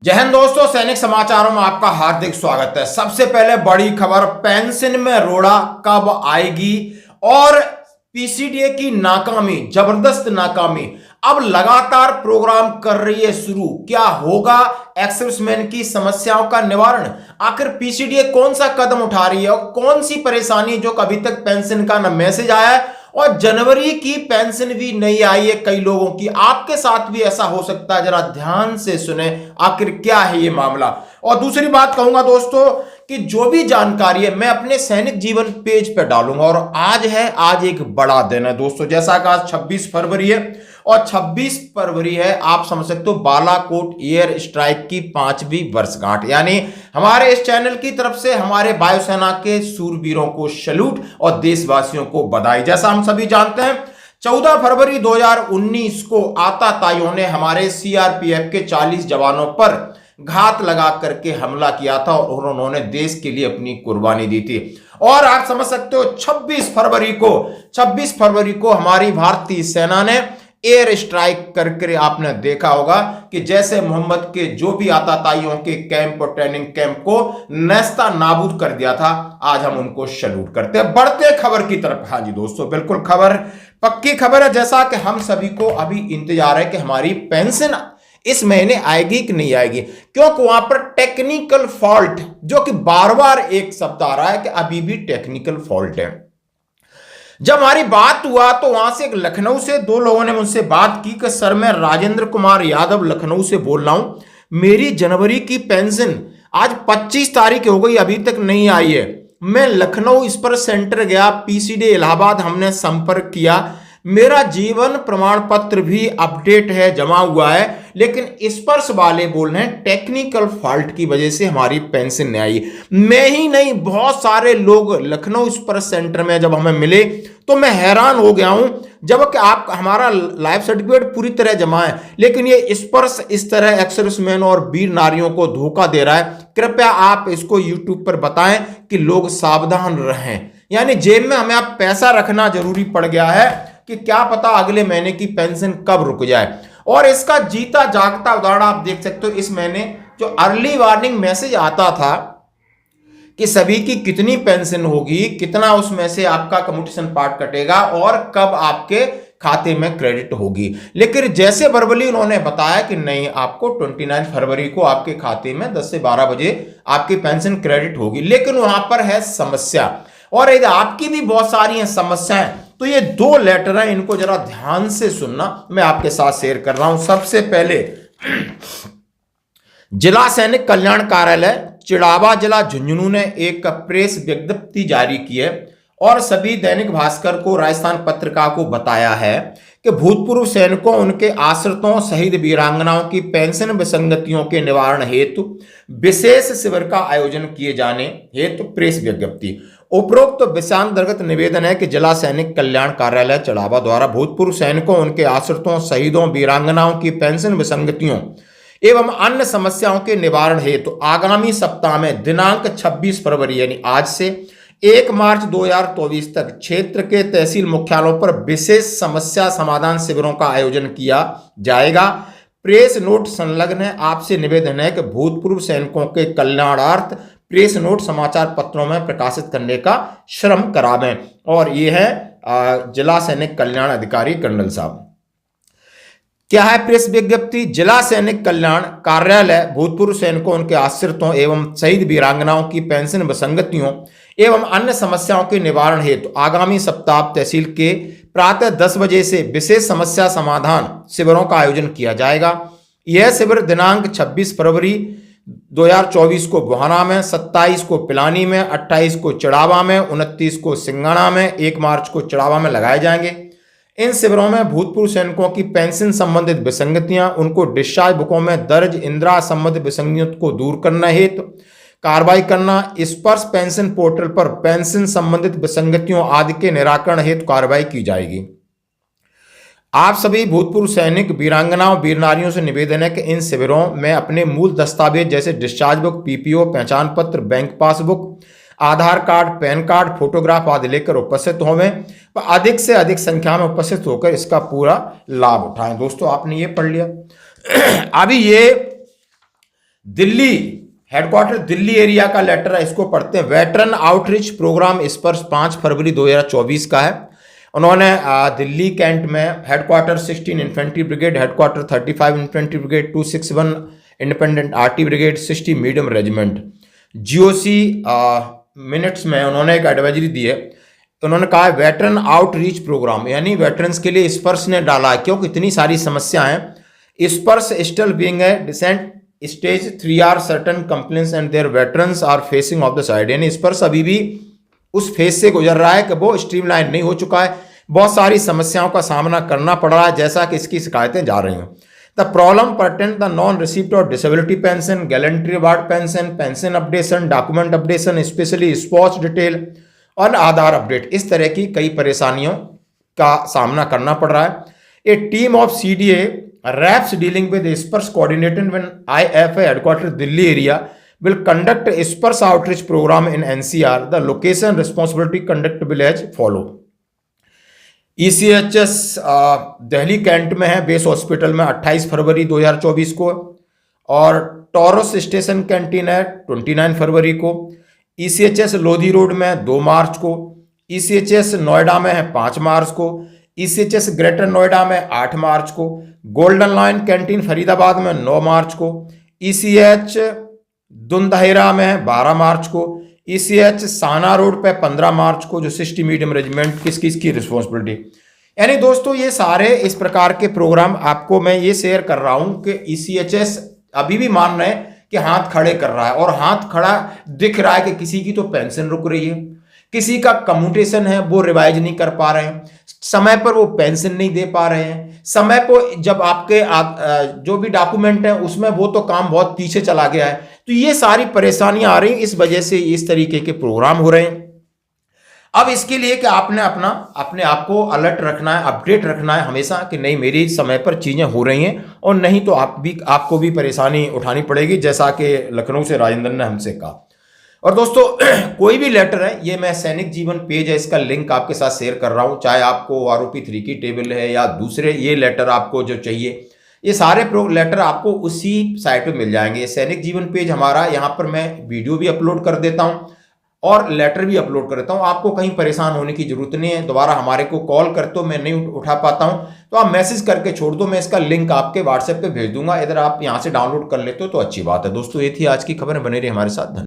जय हिंद दोस्तों, सैनिक समाचारों में आपका हार्दिक स्वागत है। सबसे पहले बड़ी खबर, पेंशन में रोड़ा कब आएगी और पीसीडीए की नाकामी, जबरदस्त नाकामी अब लगातार प्रोग्राम कर रही है शुरू। क्या होगा एक्सर्विसमैन की समस्याओं का निवारण? आखिर पीसीडीए कौन सा कदम उठा रही है और कौन सी परेशानी जो कभी तक पेंशन का न मैसेज आया है और जनवरी की पेंशन भी नहीं आई है कई लोगों की। आपके साथ भी ऐसा हो सकता है, जरा ध्यान से सुने आखिर क्या है ये मामला। और दूसरी बात कहूंगा दोस्तों कि जो भी जानकारी है मैं अपने सैनिक जीवन पेज पर डालूंगा। और आज एक बड़ा दिन है दोस्तों, जैसा कि आज 26 फरवरी है और 26 फरवरी है, आप समझ सकते हो, बालाकोट एयर स्ट्राइक की 5वीं वर्षगांठ। यानी हमारे इस चैनल की तरफ से हमारे वायुसेना के शूरवीरों को सैल्यूट और देशवासियों को बधाई। जैसा हम सभी जानते हैं 14 फरवरी 2019 को आतताइयों ने हमारे सीआरपीएफ के 40 जवानों पर घात लगा करके हमला किया था और उन्होंने देश के लिए अपनी कुर्बानी दी थी। और आप समझ सकते हो 26 फरवरी को हमारी भारतीय सेना ने एयर स्ट्राइक करके आपने देखा होगा कि जैसे मोहम्मद के जो भी आतताइयों के कैंप और ट्रेनिंग कैंप को नेस्ता नाबूद कर दिया था, आज हम उनको सैल्यूट करते हैं। बढ़ते खबर की तरफ। हाँ जी दोस्तों, बिल्कुल खबर पक्की खबर है। जैसा कि हम सभी को अभी इंतजार है कि हमारी पेंशन इस महीने आएगी कि नहीं आएगी, क्योंकि वहां पर टेक्निकल फॉल्ट, जो कि बार बार एक शब्द आ रहा है कि अभी भी टेक्निकल फॉल्ट है। जब हमारी बात हुआ तो वहां से एक लखनऊ से दो लोगों ने मुझसे बात की कि सर, मैं राजेंद्र कुमार यादव लखनऊ से बोल रहा हूं, मेरी जनवरी की पेंशन आज 25 तारीख हो गई, अभी तक नहीं आई है। मैं लखनऊ इस पर सेंटर गया, पीसीडी इलाहाबाद हमने संपर्क किया, मेरा जीवन प्रमाण पत्र भी अपडेट है, जमा हुआ है, लेकिन स्पर्श वाले बोल रहे हैं टेक्निकल फॉल्ट की वजह से हमारी पेंशन नहीं आई। मैं ही नहीं, बहुत सारे लोग लखनऊ स्पर्श सेंटर में जब हमें मिले तो मैं हैरान हो गया हूं। जबकि आप हमारा लाइफ सर्टिफिकेट पूरी तरह जमा है, लेकिन ये स्पर्श इस तरह एक्सर्विसमैन और वीर नारियों को धोखा दे रहा है। कृपया आप इसको यूट्यूब पर बताएं कि लोग सावधान रहें। यानी जेब में हमें अब पैसा रखना जरूरी पड़ गया है कि क्या पता अगले महीने की पेंशन कब रुक जाए। और इसका जीता जागता उदाहरण आप देख सकते हो, इस महीने जो अर्ली वार्निंग मैसेज आता था कि सभी की कितनी पेंशन होगी, कितना उसमें से आपका कम्यूटेशन पार्ट कटेगा और कब आपके खाते में क्रेडिट होगी, लेकिन जैसे वर्बली उन्होंने बताया कि नहीं, आपको 29 फरवरी को आपके खाते में 10 से 12 बजे आपकी पेंशन क्रेडिट होगी। लेकिन वहां पर है समस्या, और यदि आपकी भी बहुत सारी हैं समस्याएं, तो ये 2 लेटर हैं, इनको जरा ध्यान से सुनना, मैं आपके साथ शेयर कर रहा हूं। सबसे पहले जिला सैनिक कल्याण कार्यालय चिड़ावा जिला झुंझुनू ने एक प्रेस विज्ञप्ति जारी की है और सभी दैनिक भास्कर को, राजस्थान पत्रिका को बताया है कि भूतपूर्व सैनिकों, उनके आश्रितों, शहीद वीरांगनाओं की पेंशन विसंगतियों के निवारण हेतु विशेष शिविर का आयोजन किए जाने हेतु प्रेस विज्ञप्ति। उपरोक्त विषयांतर्गत निवेदन है कि जिला सैनिक कल्याण कार्यालय चढ़ावा द्वारा भूतपूर्व सैनिकों, उनके आश्रितों, शहीदों, वीरांगनाओं की पेंशन विसंगतियों एवं अन्य समस्याओं के निवारण हेतु आगामी सप्ताह में दिनांक 26 फरवरी यानी आज से 1 मार्च 2024 तक क्षेत्र के तहसील मुख्यालयों पर विशेष समस्या समाधान शिविरों का आयोजन किया जाएगा। प्रेस नोट संलग्न है। आपसे निवेदन है कि भूतपूर्व सैनिकों के कल्याणार्थ प्रेस नोट समाचार पत्रों में प्रकाशित करने का श्रम करावें। और ये है जिला सैनिक कल्याण अधिकारी कर्नल साहब। क्या है प्रेस विज्ञप्ति? जिला सैनिक कल्याण कार्यालय भूतपूर्व सैनिकों, उनके आश्रितों एवं शहीद वीरांगनाओं की पेंशन विसंगतियों एवं अन्य समस्याओं के निवारण हेतु आगामी सप्ताह तहसील के प्रातः 10 बजे से विशेष समस्या समाधान शिविरों का आयोजन किया जाएगा। यह शिविर दिनांक 26 फरवरी 2024 को बुहाना में, 27 को पिलानी में, 28 को चिड़ावा में, 29 को सिंगाना में, 1 मार्च को चिड़ावा में लगाए जाएंगे। इन शिविरों में भूतपूर्व सैनिकों की पेंशन संबंधित विसंगतियां, उनको डिस्चार्ज बुकों में दर्ज इंदिरा संबंधित विसंगतियों को दूर करना हेतु कार्रवाई करना, स्पर्श पेंशन पोर्टल पर पेंशन संबंधित विसंगतियों आदि के निराकरण हेतु कार्रवाई की जाएगी। आप सभी भूतपूर्व सैनिक, वीरांगनाओं, वीर नारियों से निवेदन है कि इन शिविरों में अपने मूल दस्तावेज जैसे डिस्चार्ज बुक, पीपीओ, पहचान पत्र, बैंक पासबुक, आधार कार्ड, पैन कार्ड, फोटोग्राफ आदि लेकर उपस्थित होवें व अधिक से अधिक संख्या में उपस्थित होकर इसका पूरा लाभ उठाएं। दोस्तों आपने ये पढ़ लिया। अभी ये दिल्ली हेडक्वार्टर दिल्ली एरिया का लेटर है, इसको पढ़ते हैं। वेटरन आउटरीच प्रोग्राम स्पर्श 5 फरवरी 2024 का है। उन्होंने दिल्ली कैंट में headquarter 16 infantry brigade, headquarter 35 infantry brigade, 261 independent RT brigade, 60 medium regiment, GOC minutes में उन्होंने एक एडवाइजरी दी है। उन्होंने कहा है वेटरन आउटरीच प्रोग्राम, यानी वेटरन्स के लिए स्पर्श ने डाला है, क्योंकि इतनी सारी समस्याएं हैं। Sparsh still being a decent stage 3 are certain complaints and their veterans are facing off the side, यानी स्पर्श अभी भी उस फेज से गुजर रहा है कि वो स्ट्रीमलाइन नहीं हो चुका है, बहुत सारी समस्याओं का सामना करना पड़ रहा है, जैसा कि इसकी शिकायतें जा रही हैं। The problem pertain the non receipt of disability pension, gallantry award pension, pension updation, document updation, specially sports detail और आधार अपडेट, इस तरह की कई परेशानियों का सामना करना पड़ रहा है। A team of CDA reps dealing with Sparsh coordinated with IFA headquarters Delhi area will conduct a sparse outreach program in NCR. The location responsibility conduct will as follow. ECHS Delhi cantt में है, बेस हॉस्पिटल में 28 फरवरी 2024 को, और taurus station canteen है 29 फरवरी को। ECHS Lodhi road में 2 मार्च को, ECHS Noida में है 5 मार्च को, ECHS ग्रेटर नोएडा में 8 मार्च को, गोल्डन लाइन कैंटीन फरीदाबाद में 9 मार्च को, ECH दुंदहेरा में 12 मार्च को, ECH साना रोड पे 15 मार्च को, जो 60 मीडियम रेजिमेंट किसकी रिस्पॉन्सिबिलिटी। यानी दोस्तों ये सारे इस प्रकार के प्रोग्राम आपको मैं ये शेयर कर रहा हूं कि ECHS अभी भी मान रहे हैं कि हाथ खड़े कर रहा है, और हाथ खड़ा दिख रहा है कि किसी की तो पेंशन रुक रही है, किसी का कम्यूटेशन है वो रिवाइज नहीं कर पा रहे हैं, समय पर वो पेंशन नहीं दे पा रहे हैं, समय पर जब आपके जो भी डॉक्यूमेंट है उसमें वो तो काम बहुत पीछे चला गया है। तो ये सारी परेशानियां आ रही हैं, इस वजह से इस तरीके के प्रोग्राम हो रहे हैं। अब इसके लिए कि आपने अपने आप को अलर्ट रखना है, अपडेट रखना है हमेशा कि नहीं मेरी समय पर चीजें हो रही हैं, और नहीं तो आपको भी परेशानी उठानी पड़ेगी, जैसा कि लखनऊ से राजेंद्र ने हमसे कहा। और दोस्तों कोई भी लेटर है, ये मैं सैनिक जीवन पेज है, इसका लिंक आपके साथ शेयर कर रहा हूं, चाहे आपको आरोपी 3 की टेबल है या दूसरे ये लेटर आपको जो चाहिए, ये सारे लेटर आपको उसी साइट पे मिल जाएंगे। सैनिक जीवन पेज हमारा, यहाँ पर मैं वीडियो भी अपलोड कर देता हूँ और लेटर भी अपलोड कर देता हूँ। आपको कहीं परेशान होने की जरूरत नहीं है, दोबारा हमारे को कॉल करते हो मैं नहीं उठा पाता हूँ तो आप मैसेज करके छोड़ दो, मैं इसका लिंक आपके व्हाट्सएप पे भेज दूंगा, इधर आप यहाँ से डाउनलोड कर लेते हो तो अच्छी बात है। दोस्तों ये थी आज की खबर, बने रही हमारे साथ। धन्यवाद।